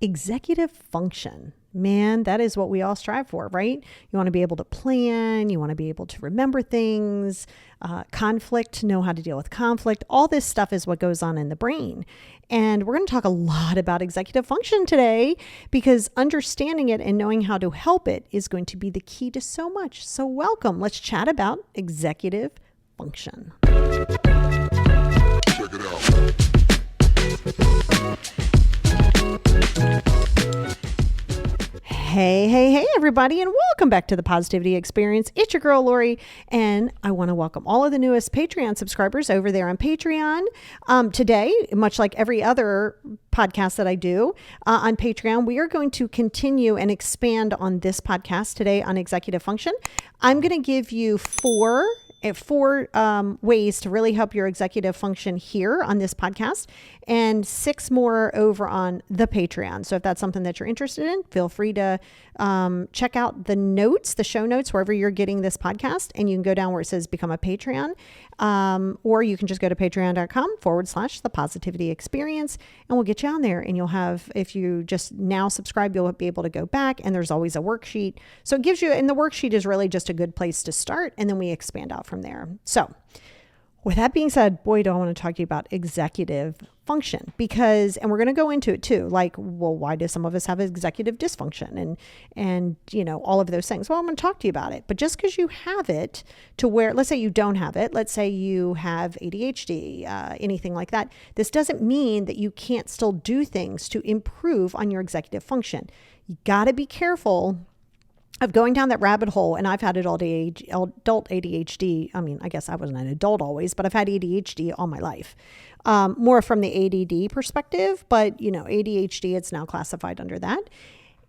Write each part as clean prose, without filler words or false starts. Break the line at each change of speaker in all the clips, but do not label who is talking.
Executive function. Man, that is what we all strive for, right? You want to be able to plan, you want to be able to remember things, conflict, know how to deal with conflict. All this stuff is what goes on in the brain. And we're going to talk a lot about executive function today because understanding it and knowing how to help it is going to be the key to so much. So welcome. Let's chat about executive function. Check it out. Hey, everybody, and welcome back to the Positivity Experience. It's your girl, Lori, and I want to welcome all of the newest Patreon subscribers over there on Patreon. Today, much like every other podcast that I do on Patreon, we are going to continue and expand on this podcast today on executive function. I'm going to give you four ways to really help your executive function here on this podcast and 6 more over on the Patreon. So if that's something that you're interested in, feel free to check out the show notes, wherever you're getting this podcast, and you can go down where it says become a Patreon, or you can just go to patreon.com/the positivity experience, and we'll get you on there. And you'll have, if you just now subscribe, you'll be able to go back, and there's always a worksheet. So it gives you, and the worksheet is really just a good place to start, and then we expand out from there. So with that being said, boy, do I want to talk to you about executive function and we're going to go into it too. Like, well, why do some of us have executive dysfunction and, all of those things? Well, I'm going to talk to you about it, but just because you have it to where, let's say you don't have it, let's say you have ADHD, anything like that. This doesn't mean that you can't still do things to improve on your executive function. You got to be careful of going down that rabbit hole. And I've had adult ADHD. I mean, I guess I wasn't an adult always, but I've had ADHD all my life. More from the ADD perspective, but ADHD, it's now classified under that.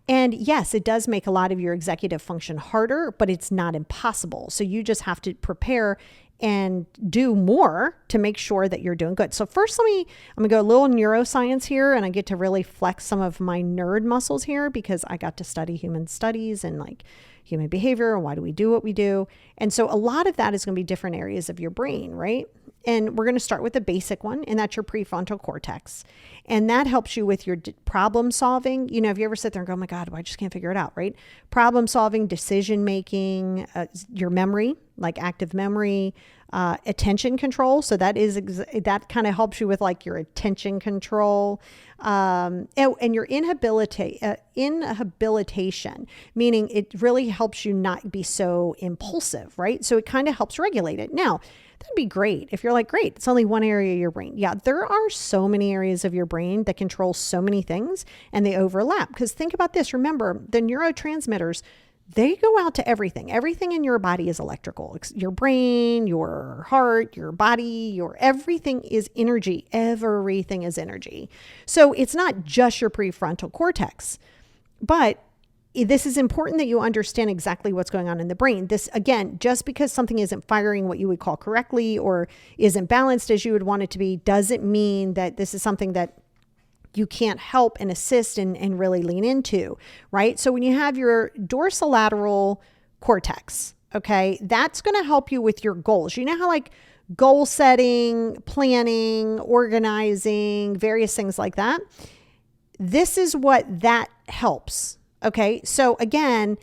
And yes, it does make a lot of your executive function harder, but it's not impossible. So you just have to prepare and do more to make sure that you're doing good. So first, I'm going to go a little neuroscience here, and I get to really flex some of my nerd muscles here because I got to study human studies and like human behavior and why do we do what we do. And so a lot of that is going to be different areas of your brain, right? And we're going to start with the basic one, and that's your prefrontal cortex. And that helps you with your problem solving. If you ever sit there and go, oh my God, well, I just can't figure it out, right? Problem solving, decision making, your memory, like active memory, attention control. So that kind of helps you with like your attention control, and your inhabilitation, meaning it really helps you not be so impulsive, right? So it kind of helps regulate it. Now, that'd be great if you're like, great, it's only one area of your brain. Yeah, there are so many areas of your brain that control so many things, and they overlap. Because think about this. Remember, the neurotransmitters, they go out to everything. Everything in your body is electrical. Your brain, your heart, your body, everything is energy. Everything is energy. So it's not just your prefrontal cortex, but this is important that you understand exactly what's going on in the brain. This, again, just because something isn't firing what you would call correctly or isn't balanced as you would want it to be, doesn't mean that this is something that you can't help and assist and really lean into, right? So when you have your dorsolateral cortex, okay, that's going to help you with your goals. You know how like goal setting, planning, organizing, various things like that? This is what that helps. Okay. So again,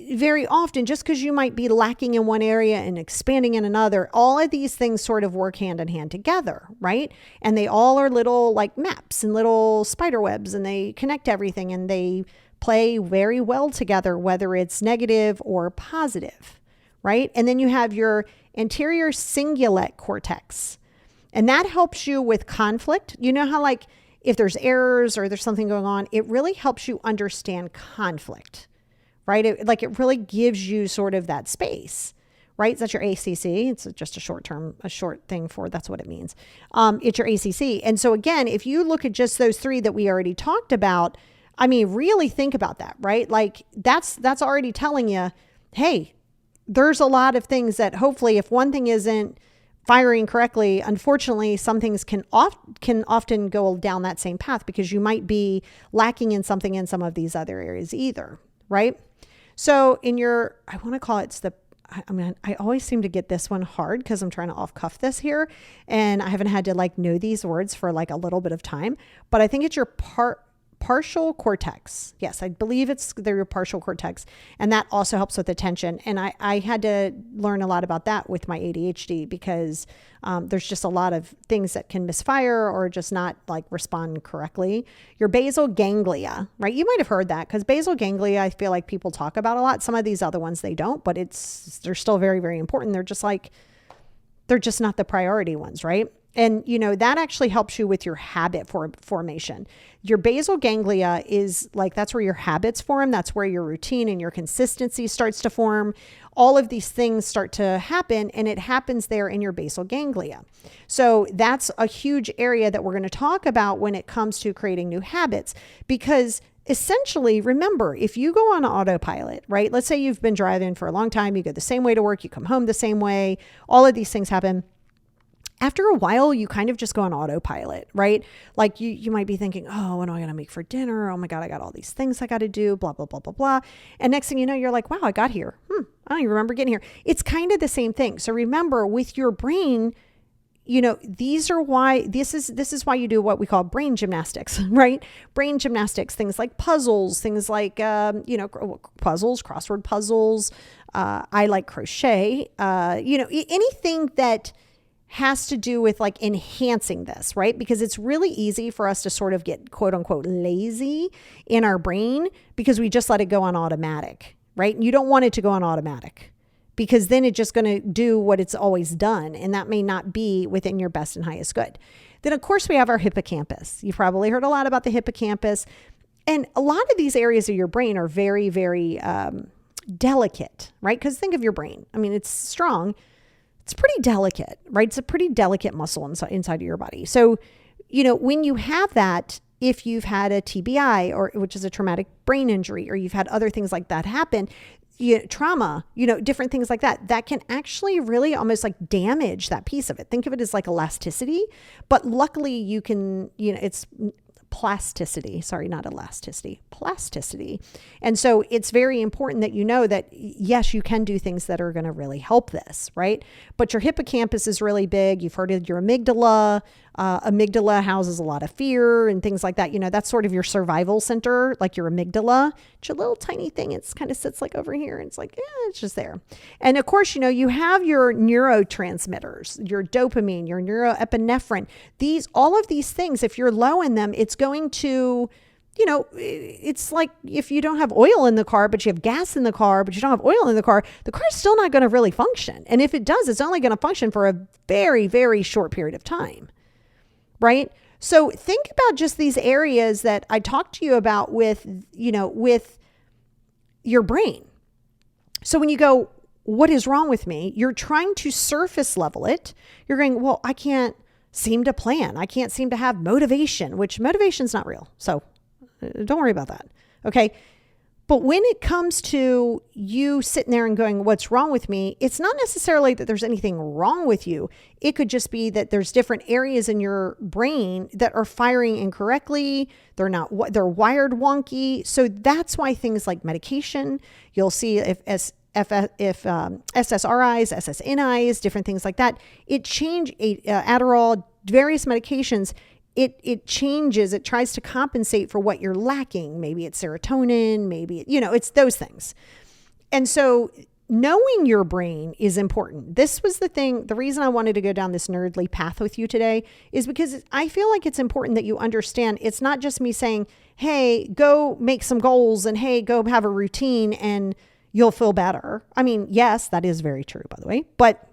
very often, just because you might be lacking in one area and expanding in another, all of these things sort of work hand in hand together, right? And they all are little like maps and little spider webs, and they connect everything and they play very well together, whether it's negative or positive, right? And then you have your anterior cingulate cortex, and that helps you with conflict. You know how like if there's errors or there's something going on, it really helps you understand conflict, right? It really gives you sort of that space, right? That's your ACC. It's just a short thing for, that's what it means. It's your ACC. And so again, if you look at just those 3 that we already talked about, I mean, really think about that, right? Like that's already telling you, hey, there's a lot of things that hopefully if one thing isn't firing correctly, unfortunately, some things can often go down that same path because you might be lacking in something in some of these other areas either, right? So I want to call it I always seem to get this one hard because I'm trying to off cuff this here, and I haven't had to like know these words for like a little bit of time, but I think it's your partial cortex. Yes, I believe it's their partial cortex. And that also helps with attention. And I had to learn a lot about that with my ADHD because there's just a lot of things that can misfire or just not like respond correctly. Your basal ganglia, right? You might have heard that because basal ganglia, I feel like people talk about a lot. Some of these other ones they don't, but they're still very, very important. They're just not the priority ones, right? And, that actually helps you with your habit formation. Your basal ganglia is like, that's where your habits form. That's where your routine and your consistency starts to form. All of these things start to happen, and it happens there in your basal ganglia. So that's a huge area that we're going to talk about when it comes to creating new habits, because essentially, remember, if you go on autopilot, right? Let's say you've been driving for a long time, you go the same way to work, you come home the same way, all of these things happen. After a while, you kind of just go on autopilot, right? Like you might be thinking, oh, what am I going to make for dinner? Oh my God, I got all these things I got to do, blah, blah, blah, blah, blah. And next thing you know, you're like, wow, I got here. I don't even remember getting here. It's kind of the same thing. So remember with your brain, this is why you do what we call brain gymnastics, right? Brain gymnastics, things like puzzles, things like, puzzles, crossword puzzles. I like crochet, anything that has to do with like enhancing this, right? Because it's really easy for us to sort of get quote unquote lazy in our brain because we just let it go on automatic, right? You don't want it to go on automatic because then it's just going to do what it's always done. And that may not be within your best and highest good. Then of course we have our hippocampus. You've probably heard a lot about the hippocampus, and a lot of these areas of your brain are very, very delicate, right? Because think of your brain. I mean, it's strong. It's pretty delicate, right? It's a pretty delicate muscle inside of your body. So, when you have that, if you've had a TBI which is a traumatic brain injury, or you've had other things like that happen, trauma, different things like that can actually really almost like damage that piece of it. Think of it as like elasticity, but luckily you can, it's plasticity. Sorry, not elasticity, plasticity. And so it's very important that you know that, yes, you can do things that are going to really help this, right? But your hippocampus is really big. You've heard of your amygdala. Amygdala houses a lot of fear and things like that. That's sort of your survival center, like your amygdala. It's a little tiny thing. It's kind of sits like over here, and it's like, it's just there. And of course, you have your neurotransmitters, your dopamine, your neuroepinephrine. All of these things, if you're low in them, it's going to, it's like if you don't have oil in the car, but you have gas in the car, but you don't have oil in the car's still not going to really function. And if it does, it's only going to function for a very, very short period of time. Right? So think about just these areas that I talked to you about with your brain. So when you go, what is wrong with me? You're trying to surface level it. You're going, well, I can't seem to plan. I can't seem to have motivation, which motivation's not real. So don't worry about that. Okay. But when it comes to you sitting there and going, what's wrong with me? It's not necessarily that there's anything wrong with you. It could just be that there's different areas in your brain that are firing incorrectly. They're wired wonky. So that's why things like medication, you'll see if SSRIs, SSNIs, different things like that, Adderall, various medications, it changes, it tries to compensate for what you're lacking. Maybe it's serotonin, maybe, it's those things. And so knowing your brain is important. This was the reason I wanted to go down this nerdly path with you today is because I feel like it's important that you understand it's not just me saying, hey, go make some goals and hey, go have a routine and you'll feel better. I mean, yes, that is very true, by the way, but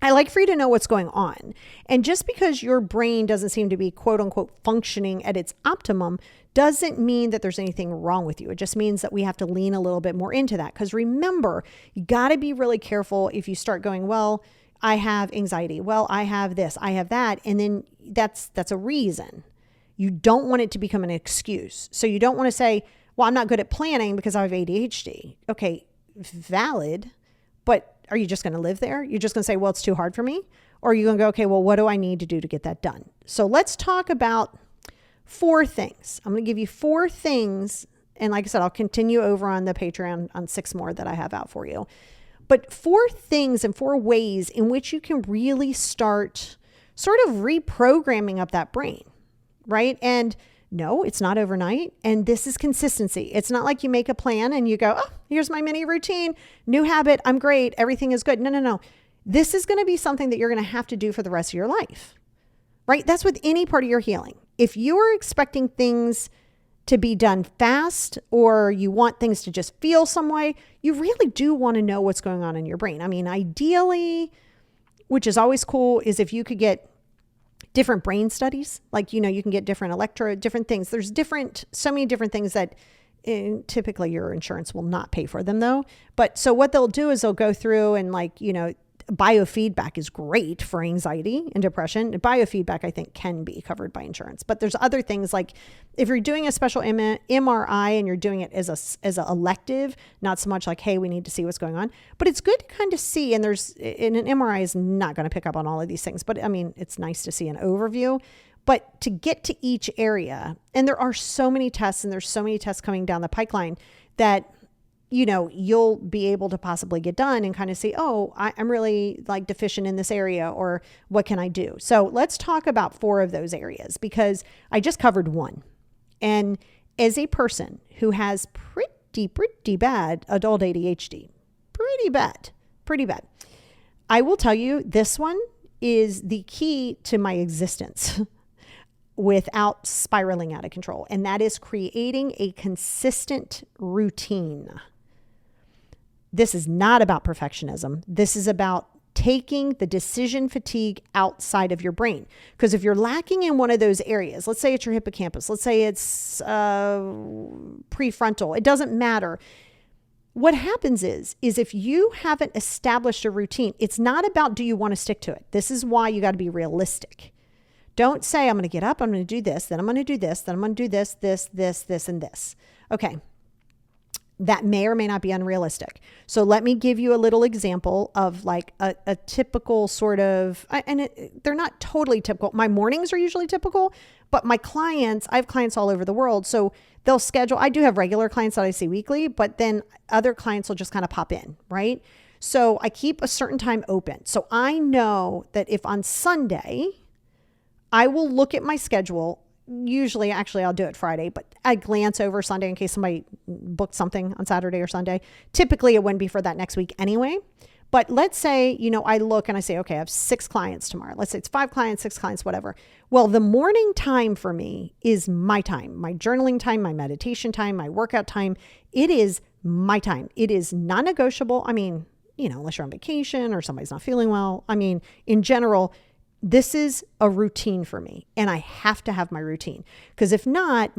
I like for you to know what's going on. And just because your brain doesn't seem to be quote unquote functioning at its optimum doesn't mean that there's anything wrong with you. It just means that we have to lean a little bit more into that. Because remember, you got to be really careful if you start going, well, I have anxiety. Well, I have this, I have that. And then that's a reason. You don't want it to become an excuse. So you don't want to say, well, I'm not good at planning because I have ADHD. Okay, valid. But are you just going to live there? You're just going to say, well, it's too hard for me? Or are you going to go, okay, well, what do I need to do to get that done? So let's talk about 4 things. I'm going to give you 4 things. And like I said, I'll continue over on the Patreon on 6 more that I have out for you. But 4 things and 4 ways in which you can really start sort of reprogramming up that brain, right? And No, it's not overnight. And this is consistency. It's not like you make a plan and you go, oh, here's my mini routine, new habit. I'm great. Everything is good. No. This is going to be something that you're going to have to do for the rest of your life, right? That's with any part of your healing. If you're expecting things to be done fast, or you want things to just feel some way, you really do want to know what's going on in your brain. I mean, ideally, which is always cool, is if you could get different brain studies, like, you can get different things. There's so many different things that typically your insurance will not pay for them though. But so what they'll do is they'll go through and biofeedback is great for anxiety and depression. Biofeedback, I think, can be covered by insurance. But there's other things like if you're doing a special MRI and you're doing it as a elective, not so much like, hey, we need to see what's going on. But it's good to kind of see, and an MRI is not going to pick up on all of these things. But I mean, it's nice to see an overview. But to get to each area, and there are so many tests, and there's so many tests coming down the pipeline that you'll be able to possibly get done and kind of say, oh, I'm really deficient in this area, or what can I do? So let's talk about 4 of those areas, because I just covered one. And as a person who has pretty bad adult ADHD, pretty bad, I will tell you this one is the key to my existence without spiraling out of control. And that is creating a consistent routine. This is not about perfectionism. This is about taking the decision fatigue outside of your brain. Because if you're lacking in one of those areas, let's say it's your hippocampus, let's say it's prefrontal, it doesn't matter. What happens is if you haven't established a routine, it's not about, do you want to stick to it? This is why you got to be realistic. Don't say, I'm going to get up, I'm going to do this, then I'm going to do this, then I'm going to do this, and this. Okay. That may or may not be unrealistic. So let me give you a little example of a typical sort of, they're not totally typical. My mornings are usually typical, but I have clients all over the world. So they'll schedule, I do have regular clients that I see weekly, but then other clients will just kind of pop in, right? So I keep a certain time open. So I know that if on Sunday, I will look at my schedule. Usually, actually, I'll do it Friday, but I glance over Sunday in case somebody booked something on Saturday or Sunday. Typically, it wouldn't be for that next week anyway. But let's say, I look and I say, okay, I have 6 clients tomorrow. Let's say it's 5 clients, 6 clients, whatever. Well, the morning time for me is my time, my journaling time, my meditation time, my workout time. It is my time. It is non-negotiable. I mean, unless you're on vacation or somebody's not feeling well. I mean, in general, this is a routine for me, and I have to have my routine, because if not,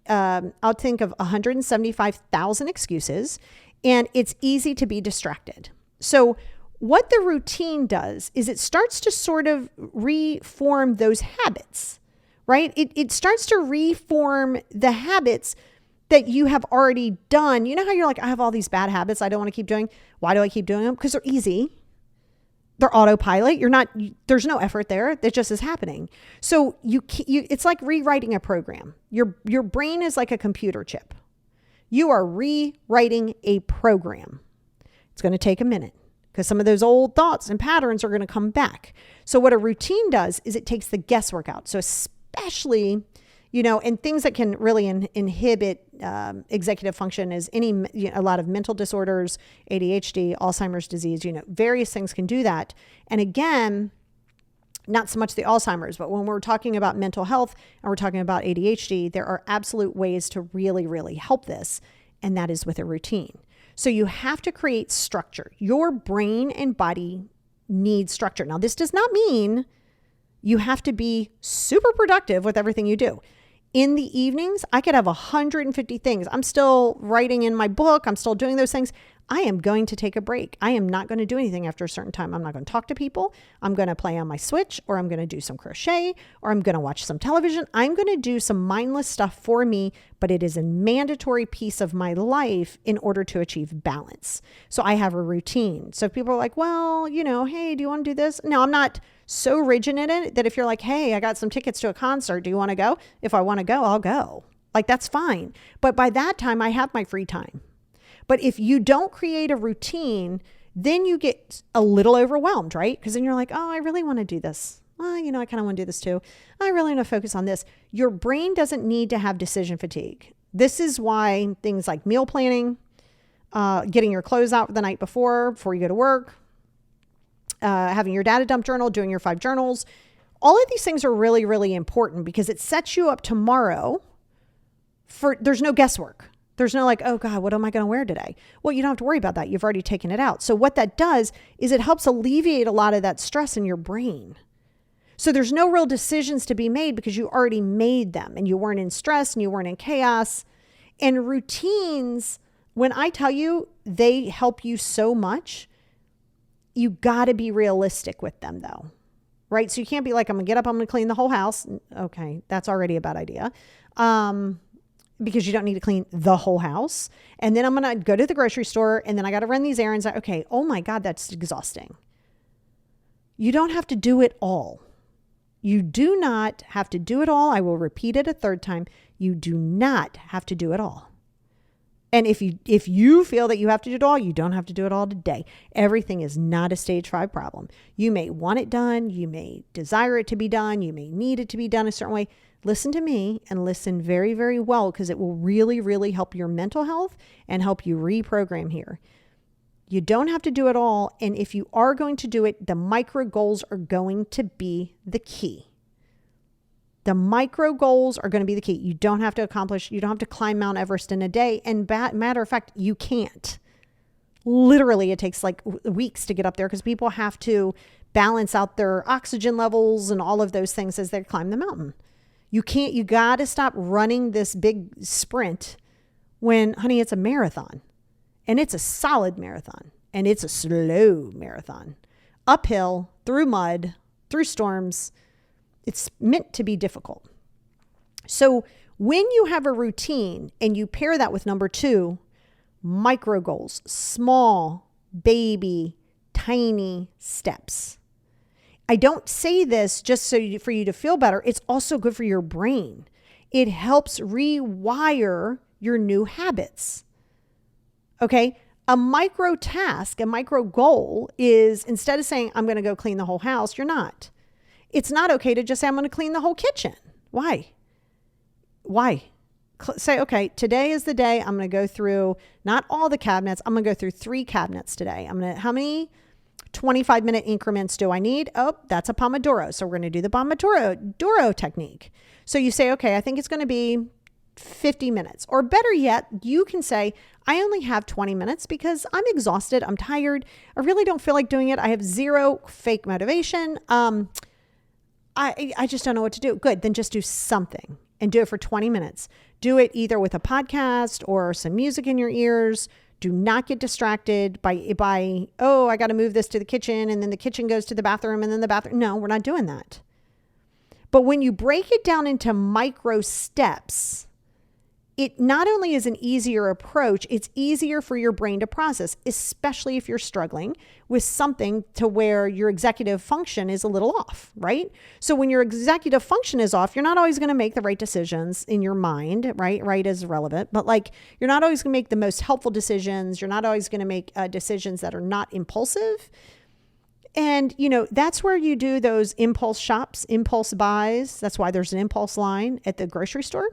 I'll think of 175,000 excuses, and it's easy to be distracted. So what the routine does is it starts to sort of reform those habits, right? It starts to reform the habits that you have already done. You know how you're like, I have all these bad habits I don't want to keep doing. Why do I keep doing them? Because they're easy. They're autopilot. There's no effort there. That just is happening. So it's like rewriting a program. Your brain is like a computer chip. You are rewriting a program. It's going to take a minute because some of those old thoughts and patterns are going to come back. So what a routine does is it takes the guesswork out. So especially, and things that can really inhibit executive function is a lot of mental disorders, ADHD, Alzheimer's disease, various things can do that. And again, not so much the Alzheimer's, but when we're talking about mental health and we're talking about ADHD, there are absolute ways to really, really help this. And that is with a routine. So you have to create structure. Your brain and body need structure. Now, this does not mean you have to be super productive with everything you do. In the evenings, I could have 150 things. I'm still writing in my book. I'm still doing those things. I am going to take a break. I am not going to do anything after a certain time. I'm not going to talk to people. I'm going to play on my Switch, or I'm going to do some crochet, or I'm going to watch some television. I'm going to do some mindless stuff for me, but it is a mandatory piece of my life in order to achieve balance. So I have a routine. So if people are like, well, hey, do you want to do this? No, I'm not so rigid in it that if you're like, hey, I got some tickets to a concert, do you want to go? If I want to go, I'll go. That's fine. But by that time, I have my free time. But if you don't create a routine, then you get a little overwhelmed, right? Because then you're like, oh, I really want to do this. well, I kind of want to do this too. I really want to focus on this. Your brain doesn't need to have decision fatigue. This is why things like meal planning, getting your clothes out the night before you go to work, having your data dump journal, doing your 5 journals, all of these things are really, really important because it sets you up tomorrow there's no guesswork. There's no like, oh God, what am I going to wear today? Well, you don't have to worry about that. You've already taken it out. So what that does is it helps alleviate a lot of that stress in your brain. So there's no real decisions to be made because you already made them and you weren't in stress and you weren't in chaos. And routines, when I tell you they help you so much, you got to be realistic with them though, right? So you can't be like, I'm going to get up, I'm going to clean the whole house. Okay, that's already a bad idea. Because you don't need to clean the whole house. And then I'm going to go to the grocery store and then I got to run these errands. Okay, oh my God, that's exhausting. You don't have to do it all. You do not have to do it all. I will repeat it a third time. You do not have to do it all. And if you feel that you have to do it all, you don't have to do it all today. Everything is not a stage 5 problem. You may want it done. You may desire it to be done. You may need it to be done a certain way. Listen to me and listen very, very well because it will really, really help your mental health and help you reprogram here. You don't have to do it all. And if you are going to do it, the micro goals are going to be the key. The micro goals are going to be the key. You don't have to climb Mount Everest in a day. And matter of fact, you can't. Literally, it takes like weeks to get up there because people have to balance out their oxygen levels and all of those things as they climb the mountain. You got to stop running this big sprint when, honey, it's a marathon and it's a solid marathon and it's a slow marathon. Uphill, through mud, through storms. It's meant to be difficult. So when you have a routine and you pair that with number 2, micro goals, small, baby, tiny steps. I don't say this just for you to feel better. It's also good for your brain. It helps rewire your new habits. Okay? A micro task, a micro goal is instead of saying, I'm going to go clean the whole house, you're not. It's not okay to just say, I'm going to clean the whole kitchen. Why? Say, okay, today is the day I'm going to go through not all the cabinets. I'm going to go through 3 cabinets today. How many 25-minute increments do I need? Oh, that's a Pomodoro. So we're going to do the Pomodoro technique. So you say, okay, I think it's going to be 50 minutes. Or better yet, you can say, I only have 20 minutes because I'm exhausted. I'm tired. I really don't feel like doing it. I have zero fake motivation. I just don't know what to do. Good. Then just do something and do it for 20 minutes. Do it either with a podcast or some music in your ears. Do not get distracted by oh, I got to move this to the kitchen and then the kitchen goes to the bathroom and then the bathroom. No, we're not doing that. But when you break it down into micro steps, it not only is an easier approach, it's easier for your brain to process, especially if you're struggling with something to where your executive function is a little off, right? So when your executive function is off, you're not always going to make the right decisions in your mind, right? Right is relevant, but like you're not always going to make the most helpful decisions. You're not always going to make decisions that are not impulsive. And, that's where you do those impulse shops, impulse buys. That's why there's an impulse line at the grocery store.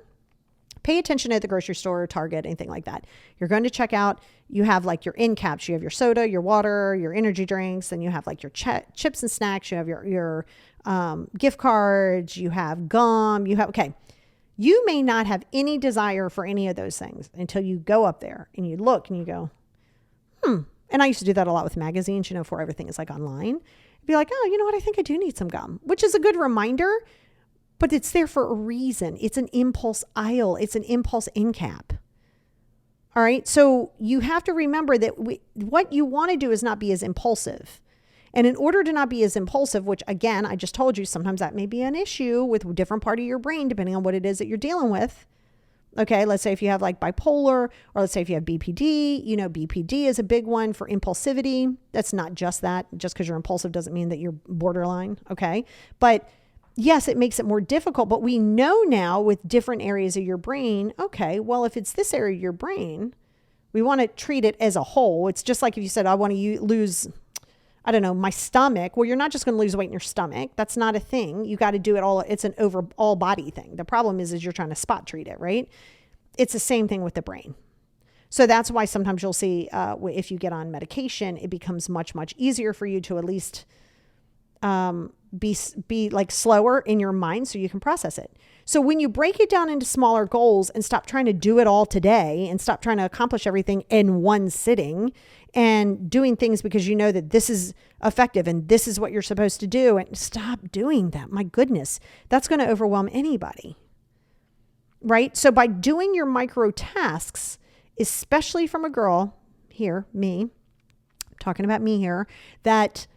Pay attention at the grocery store, Target, anything like that. You're going to check out, you have like your end caps, you have your soda, your water, your energy drinks, then you have like your chips and snacks, you have your gift cards, you have gum, you may not have any desire for any of those things until you go up there and you look and you go, And I used to do that a lot with magazines, before everything is like online. Be like, oh, you know what? I think I do need some gum, which is a good reminder. But it's there for a reason. It's an impulse aisle. It's an impulse end cap. All right. So you have to remember that what you want to do is not be as impulsive. And in order to not be as impulsive, which again, I just told you, sometimes that may be an issue with a different part of your brain, depending on what it is that you're dealing with. Okay. Let's say if you have like bipolar, or let's say if you have BPD, BPD is a big one for impulsivity. That's not just that. Just because you're impulsive doesn't mean that you're borderline. Okay. But yes, it makes it more difficult, but we know now with different areas of your brain, okay, well, if it's this area of your brain, we want to treat it as a whole. It's just like if you said, I want to I don't know, my stomach. Well, you're not just going to lose weight in your stomach. That's not a thing. You got to do it all. It's an all body thing. The problem is you're trying to spot treat it, right? It's the same thing with the brain. So that's why sometimes you'll see if you get on medication, it becomes much, much easier for you to at least be like slower in your mind so you can process it. So when you break it down into smaller goals and stop trying to do it all today and stop trying to accomplish everything in one sitting and doing things because you know that this is effective and this is what you're supposed to do, and stop doing that. My goodness, that's going to overwhelm anybody, right? So by doing your micro tasks, especially from a girl here, me, I'm talking about me here, that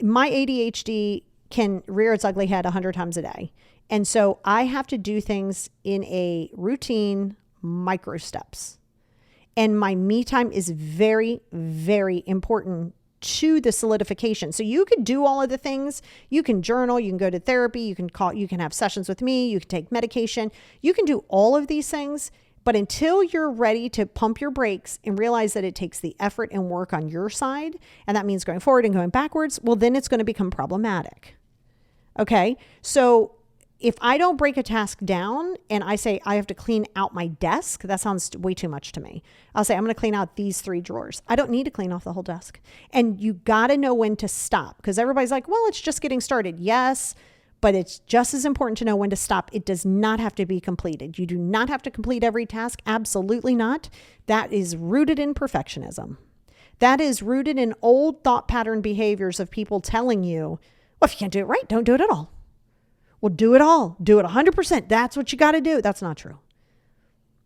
my ADHD can rear its ugly head 100 times a day. And so I have to do things in a routine, micro steps. And my me time is very, very important to the solidification. So you could do all of the things. You can journal, you can go to therapy, you can have sessions with me, you can take medication. You can do all of these things. But until you're ready to pump your brakes and realize that it takes the effort and work on your side, and that means going forward and going backwards, well, then it's going to become problematic. Okay. So if I don't break a task down and I say I have to clean out my desk, that sounds way too much to me. I'll say I'm going to clean out these 3 drawers. I don't need to clean off the whole desk. And you got to know when to stop, because everybody's like, well, it's just getting started. Yes, but it's just as important to know when to stop. It does not have to be completed. You do not have to complete every task. Absolutely not. That is rooted in perfectionism. That is rooted in old thought pattern behaviors of people telling you, well, if you can't do it right, don't do it at all. Well, do it all. Do it 100%. That's what you got to do. That's not true.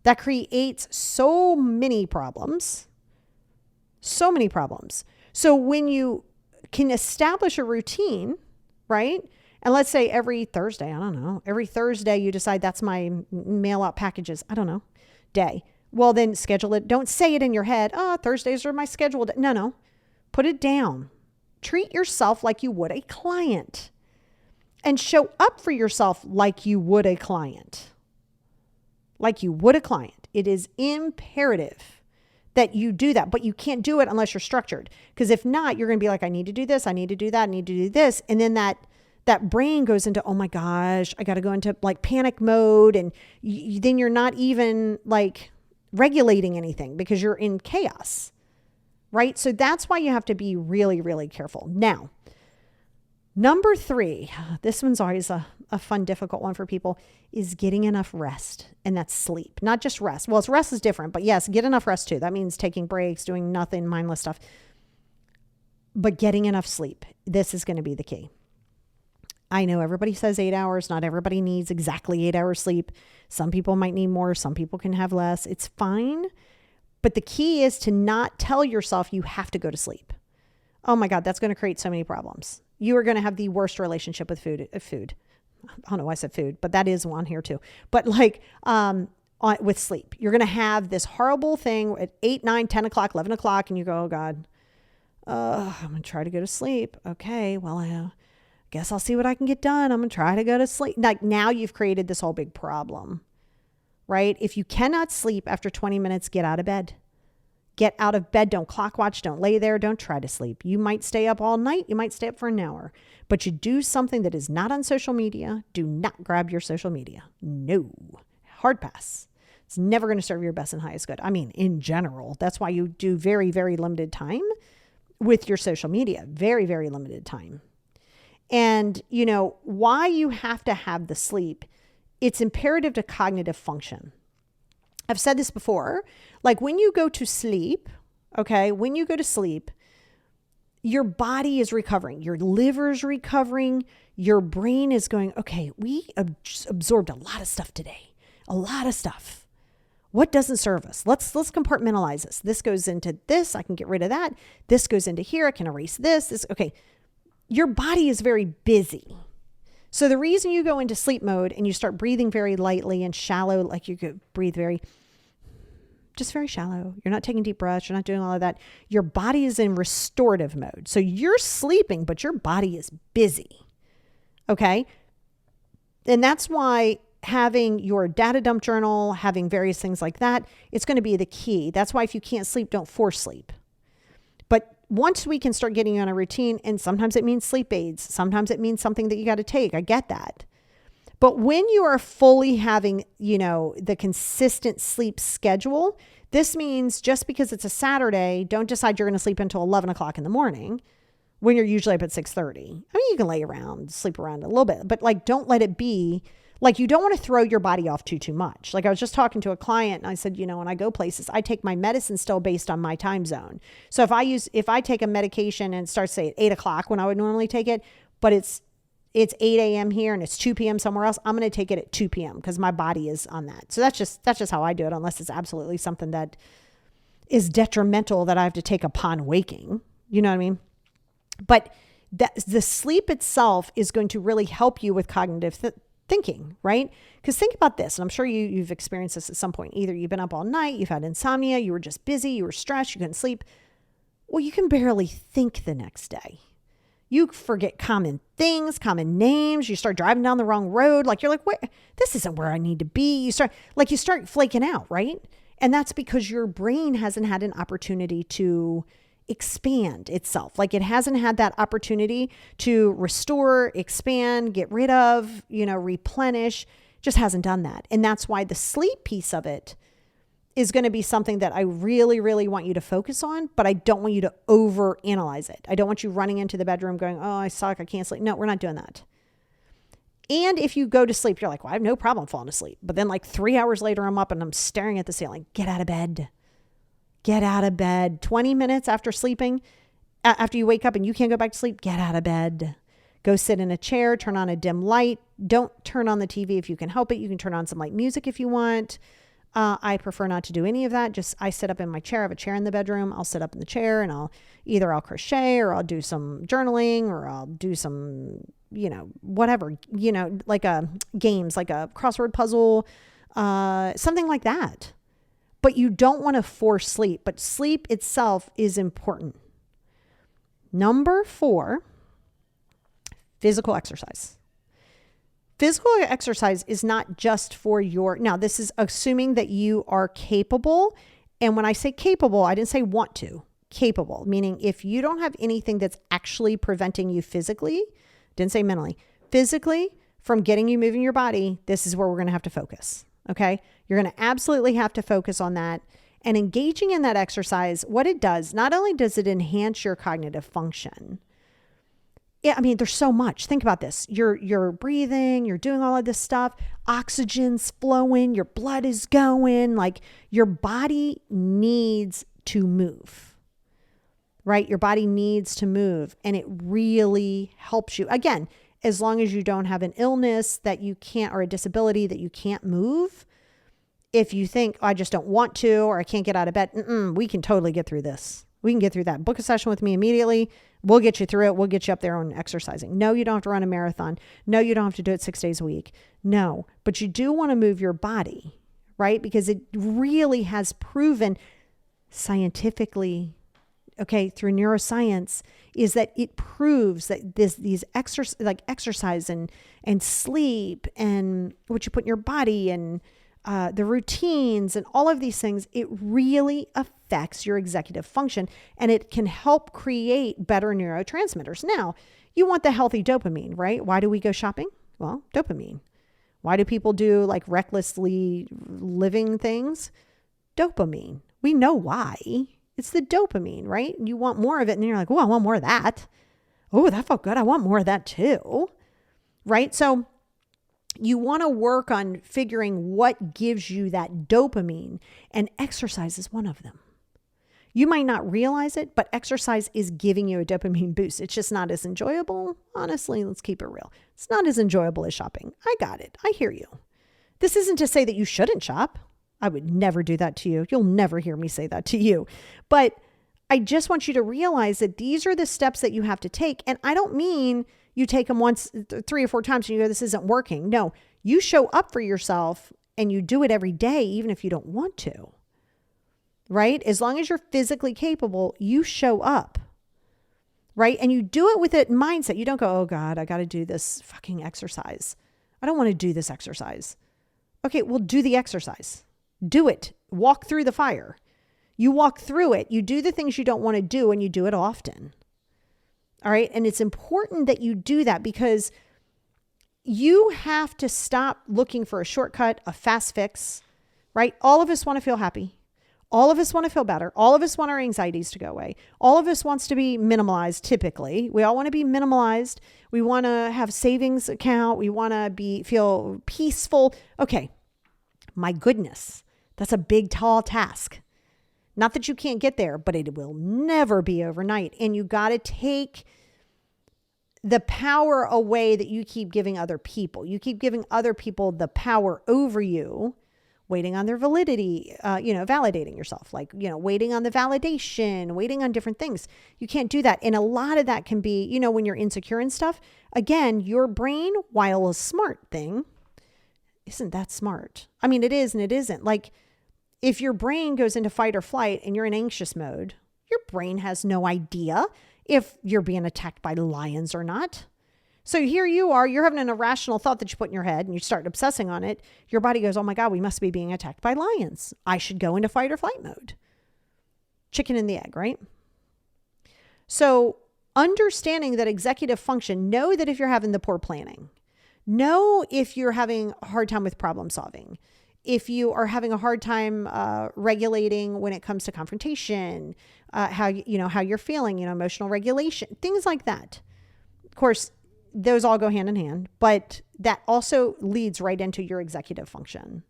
That creates so many problems. So many problems. So when you can establish a routine, right? And let's say every Thursday, I don't know, every Thursday you decide that's my mail out packages, I don't know, day. Well, then schedule it. Don't say it in your head. Oh, Thursdays are my scheduled. No. Put it down. Treat yourself like you would a client. And show up for yourself like you would a client. Like you would a client. It is imperative that you do that, but you can't do it unless you're structured. Because if not, you're going to be like, I need to do this, I need to do that, I need to do this. And then that brain goes into, oh my gosh, I got to go into like panic mode. And then you're not even like regulating anything because you're in chaos, right? So that's why you have to be really, really careful. Now, number 3, this one's always a fun, difficult one for people, is getting enough rest. And that's sleep, not just rest. Well, rest is different, but yes, get enough rest too. That means taking breaks, doing nothing, mindless stuff. But getting enough sleep, this is going to be the key. I know everybody says 8 hours. Not everybody needs exactly 8 hours sleep. Some people might need more. Some people can have less. It's fine. But the key is to not tell yourself you have to go to sleep. Oh my God, that's going to create so many problems. You are going to have the worst relationship with food. I don't know why I said food, but that is one here too. But like with sleep, you're going to have this horrible thing at 8, 9, 10 o'clock, 11 o'clock, and you go, oh God, I'm going to try to go to sleep. Okay, well, I guess I'll see what I can get done. I'm going to try to go to sleep. Like now you've created this whole big problem, right? If you cannot sleep after 20 minutes, get out of bed. Get out of bed. Don't clock watch. Don't lay there. Don't try to sleep. You might stay up all night. You might stay up for an hour, but you do something that is not on social media. Do not grab your social media. No. Hard pass. It's never going to serve your best and highest good. I mean, in general, that's why you do very, very limited time with your social media. Very, very limited time. And you know, why you have to have the sleep, it's imperative to cognitive function. I've said this before, like when you go to sleep, okay, when you go to sleep, your body is recovering, your liver's recovering, your brain is going, okay, we absorbed a lot of stuff today, a lot of stuff. What doesn't serve us? Let's compartmentalize this. This goes into this, I can get rid of that. This goes into here, I can erase this. Okay, your body is very busy. So the reason you go into sleep mode and you start breathing very lightly and shallow, like you could breathe very shallow. You're not taking deep breaths. You're not doing all of that. Your body is in restorative mode. So you're sleeping, but your body is busy. Okay. And that's why having your data dump journal, having various things like that, it's going to be the key. That's why if you can't sleep, don't force sleep. But once we can start getting on a routine, and sometimes it means sleep aids, sometimes it means something that you got to take. I get that. But when you are fully having, the consistent sleep schedule, this means just because it's a Saturday, don't decide you're going to sleep until 11 o'clock in the morning when you're usually up at 6:30. I mean, you can lay around, sleep around a little bit, but like, don't let it be like, you don't want to throw your body off too much. Like I was just talking to a client and I said, when I go places, I take my medicine still based on my time zone. So if I take a medication and it starts say at 8 o'clock when I would normally take it, but it's 8 a.m. here and it's 2 p.m. somewhere else, I'm going to take it at 2 p.m. because my body is on that. So that's just how I do it, unless it's absolutely something that is detrimental that I have to take upon waking. You know what I mean? But the sleep itself is going to really help you with cognitive thinking, right? Because think about this, and I'm sure you've experienced this at some point. Either you've been up all night, you've had insomnia, you were just busy, you were stressed, you couldn't sleep. Well, you can barely think the next day. You forget common things, common names. You start driving down the wrong road. Like you're like, wait, this isn't where I need to be. You start flaking out, right? And that's because your brain hasn't had an opportunity to expand itself. Like it hasn't had that opportunity to restore, expand, get rid of, replenish. Just hasn't done that. And that's why the sleep piece of it is going to be something that I really, really want you to focus on, but I don't want you to overanalyze it. I don't want you running into the bedroom going, oh, I suck, I can't sleep. No, we're not doing that. And if you go to sleep, you're like, well, I have no problem falling asleep. But then like 3 hours later, I'm up and I'm staring at the ceiling. Get out of bed. Get out of bed. 20 minutes after sleeping, after you wake up and you can't go back to sleep, get out of bed. Go sit in a chair, turn on a dim light. Don't turn on the TV if you can help it. You can turn on some light music if you want. I prefer not to do any of that. I sit up in my chair. I have a chair in the bedroom. I'll sit up in the chair and I'll crochet or I'll do some journaling or I'll do some, whatever, like games, like a crossword puzzle, something like that. But you don't want to force sleep, but sleep itself is important. Number 4, physical exercise. Physical exercise is not just for now this is assuming that you are capable. And when I say capable, I didn't say want to. Capable, meaning if you don't have anything that's actually preventing you physically, didn't say mentally, physically from getting you moving your body, this is where we're going to have to focus. Okay. You're going to absolutely have to focus on that. And engaging in that exercise, what it does, not only does it enhance your cognitive function. Yeah, I mean, there's so much. Think about this. You're breathing, you're doing all of this stuff. Oxygen's flowing, your blood is going. Like your body needs to move, right? Your body needs to move, and it really helps you. Again, as long as you don't have an illness that you can't, or a disability that you can't move. If you think, oh, I just don't want to, or I can't get out of bed, we can totally get through this. We can get through that. Book a session with me immediately. We'll get you through it. We'll get you up there on exercising. No, you don't have to run a marathon. No, you don't have to do it 6 days a week. No, but you do want to move your body, right? Because it really has proven scientifically, okay, through neuroscience, is that it proves that these exercise and sleep and what you put in your body and the routines and all of these things, it really affects your executive function, and it can help create better neurotransmitters. Now, you want the healthy dopamine, right? Why do we go shopping? Well, dopamine. Why do people do like recklessly living things? Dopamine. We know why. It's the dopamine, right? You want more of it, and then you're like, oh, I want more of that. Oh, that felt good. I want more of that too, right? So you want to work on figuring what gives you that dopamine, and exercise is one of them. You might not realize it, but exercise is giving you a dopamine boost. It's just not as enjoyable. Honestly, let's keep it real. It's not as enjoyable as shopping. I got it. I hear you. This isn't to say that you shouldn't shop. I would never do that to you. You'll never hear me say that to you. But I just want you to realize that these are the steps that you have to take. And I don't mean you take them once, 3 or 4 times and you go, this isn't working. No, you show up for yourself and you do it every day, even if you don't want to, right? As long as you're physically capable, you show up, right? And you do it with a mindset. You don't go, oh God, I got to do this fucking exercise. I don't want to do this exercise. Okay, well, do the exercise. Do it. Walk through the fire. You walk through it. You do the things you don't want to do, and you do it often. All right. And it's important that you do that because you have to stop looking for a shortcut, a fast fix, right? All of us want to feel happy. All of us want to feel better. All of us want our anxieties to go away. All of us wants to be minimalized typically. We all want to be minimalized. We want to have savings account. We want to feel peaceful. Okay. My goodness. That's a big, tall task. Not that you can't get there, but it will never be overnight. And you got to take the power away that you keep giving other people. You keep giving other people the power over you, waiting on their validity, validating yourself, waiting on the validation, waiting on different things. You can't do that. And a lot of that can be, when you're insecure and stuff, again, your brain, while a smart thing, isn't that smart. I mean, it is and it isn't. Like if your brain goes into fight or flight and you're in anxious mode, your brain has no idea if you're being attacked by lions or not. So here you are, you're having an irrational thought that you put in your head and you start obsessing on it. Your body goes, oh my God, we must be being attacked by lions. I should go into fight or flight mode. Chicken and the egg, right? So understanding that executive function, know that if you're having the poor planning, know if you're having a hard time with problem solving, if you are having a hard time regulating when it comes to confrontation, how you're feeling, emotional regulation, things like that. Of course, those all go hand in hand, but that also leads right into your executive function.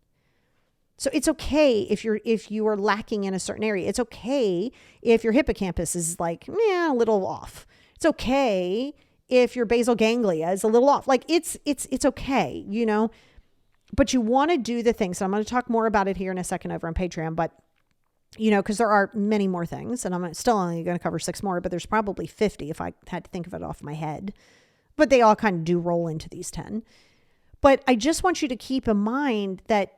So it's okay if you are lacking in a certain area. It's okay if your hippocampus is a little off. It's okay if your basal ganglia is a little off. It's okay, but you want to do the things. So I'm going to talk more about it here in a second over on Patreon, but because there are many more things, and I'm still only going to cover 6 more, but there's probably 50 if I had to think of it off my head. But they all kind of do roll into these 10. But I just want you to keep in mind that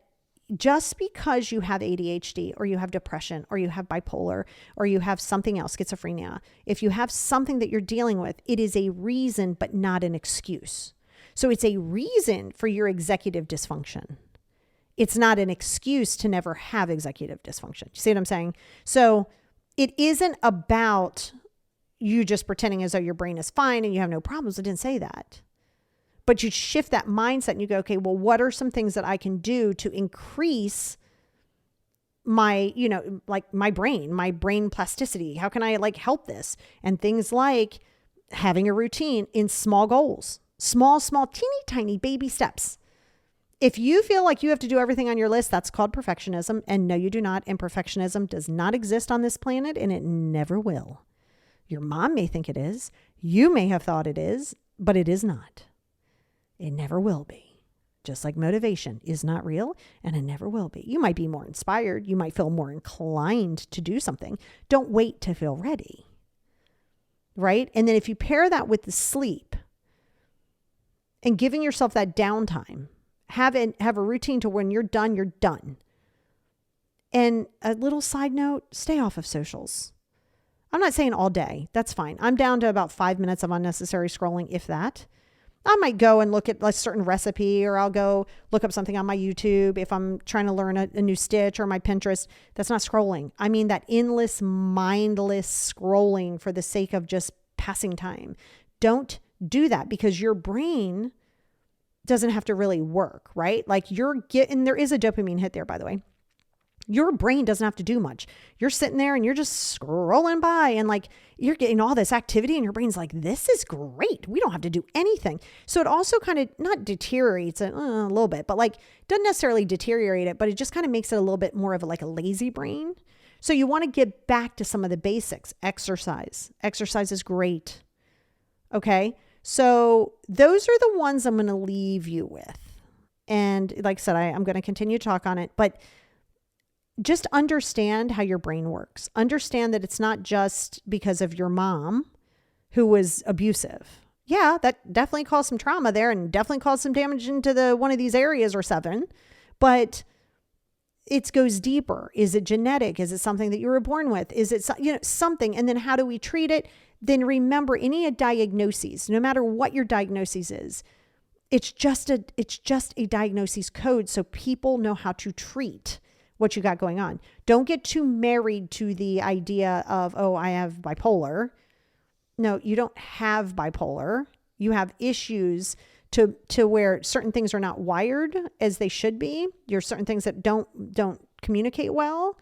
just because you have ADHD or you have depression or you have bipolar or you have something else, schizophrenia, if you have something that you're dealing with, it is a reason, but not an excuse. So it's a reason for your executive dysfunction. It's not an excuse to never have executive dysfunction. You see what I'm saying? So it isn't about you just pretending as though your brain is fine and you have no problems. I didn't say that. But you shift that mindset and you go, okay, well, what are some things that I can do to increase my, my brain plasticity? How can I help this? And things like having a routine in small goals, small, teeny, tiny baby steps. If you feel like you have to do everything on your list, that's called perfectionism. And no, you do not. And perfectionism does not exist on this planet, and it never will. Your mom may think it is. You may have thought it is, but it is not. It never will be. Just like motivation is not real, and it never will be. You might be more inspired. You might feel more inclined to do something. Don't wait to feel ready. Right? And then if you pair that with the sleep and giving yourself that downtime, have a routine to when you're done, you're done. And a little side note, stay off of socials. I'm not saying all day. That's fine. I'm down to about 5 minutes of unnecessary scrolling, if that. I might go and look at a certain recipe, or I'll go look up something on my YouTube if I'm trying to learn a new stitch, or my Pinterest. That's not scrolling. I mean that endless, mindless scrolling for the sake of just passing time. Don't do that, because your brain doesn't have to really work, right? And there is a dopamine hit there, by the way. Your brain doesn't have to do much. You're sitting there and you're just scrolling by, and you're getting all this activity, and your brain's like, this is great. We don't have to do anything. So it also kind of not deteriorates it a little bit, but doesn't necessarily deteriorate it, but it just kind of makes it a little bit more of a lazy brain. So you want to get back to some of the basics. Exercise is great. Okay. So those are the ones I'm going to leave you with. And like I said, I'm going to continue to talk on it, but just understand how your brain works. Understand that it's not just because of your mom who was abusive. Yeah, that definitely caused some trauma there and definitely caused some damage into one of these areas or 7. But it goes deeper. Is it genetic? Is it something that you were born with? Is it something? And then how do we treat it? Then remember, any diagnoses, no matter what your diagnosis is, it's just a diagnosis code, so people know how to treat what you got going on. Don't get too married to the idea of, oh, I have bipolar. No, you don't have bipolar. You have issues to where certain things are not wired as they should be. There's certain things that don't communicate well.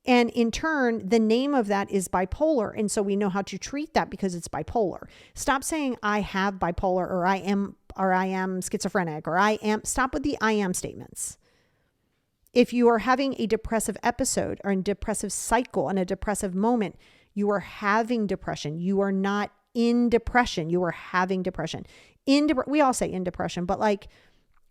And in turn, the name of that is bipolar. And so we know how to treat that because it's bipolar. Stop saying I have bipolar or I am schizophrenic or stop with the I am statements. If you are having a depressive episode or a depressive cycle and a depressive moment, you are having depression. You are not in depression. You are having depression. We all say in depression, but like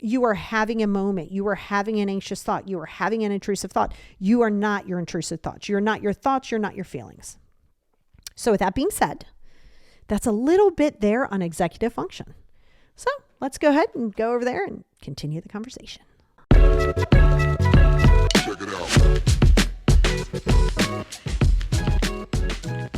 you are having a moment. You are having an anxious thought. You are having an intrusive thought. You are not your intrusive thoughts. You're not your thoughts. You're not your feelings. So with that being said, that's a little bit there on executive function. So let's go ahead and go over there and continue the conversation. Check it out.